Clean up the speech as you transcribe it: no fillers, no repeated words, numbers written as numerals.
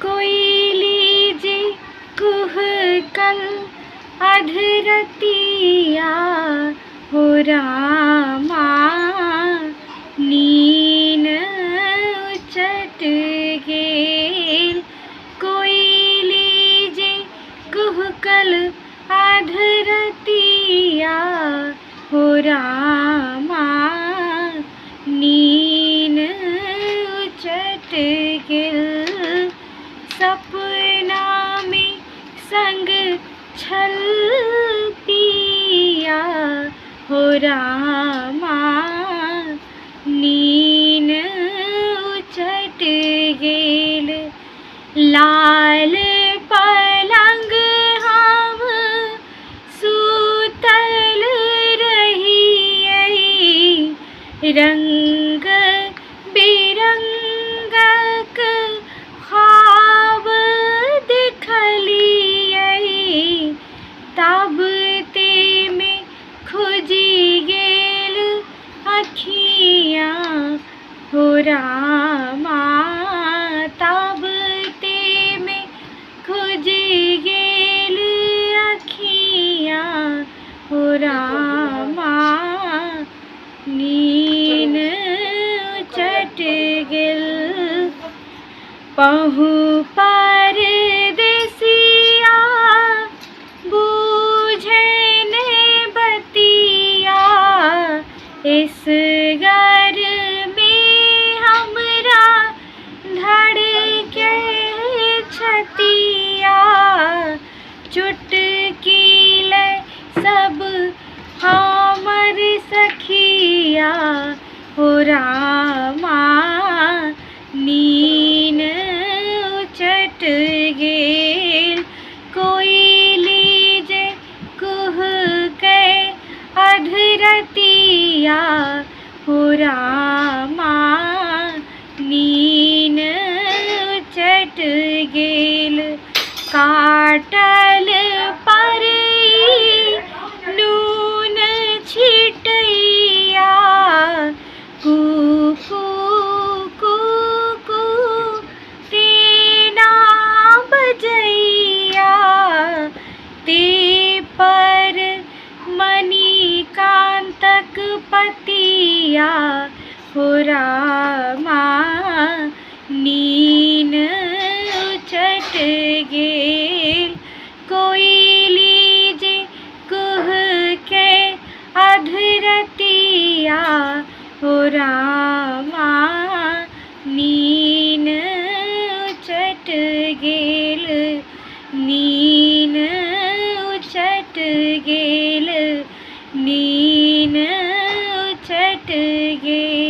कोयली जे कुहकल अधरतिया हो रामा, नीन उचट गेल। कोयली जे कुहकल अधरतिया हो रामा, नीन उचट गेल। सपना में संग छल पिया हो रामा, नीन उचट गेल। लाल पलंग हम सुतल रहियै, रंग बिरंगक ख्वाब देखलियै। तब ते में खुजी गेल अखियाँ हो रामा, तब ते में खुजी गेल अखियाँ हो रामा, नीन उचट गेल। पहु परदेसिया बूझे ने बतिया, इस घर में हमरा धड़के छतिया। चुटकी ले सब हमर सखिया हो रामा, नीन उचट गेल। कोयली जे कुहके अधरतिया हो रामा, नीन उचट गेल। काटल पर नून छिटैया, कुकू कुकू तेना बजैया। ते पर मणिकान्तक पतिया हो रामा, नीन उचट गेल। कोयली जे कुहके अधरतिया हो रामा, नीन उचट गेल, नीन उचट गेल, नीन उचट गेल।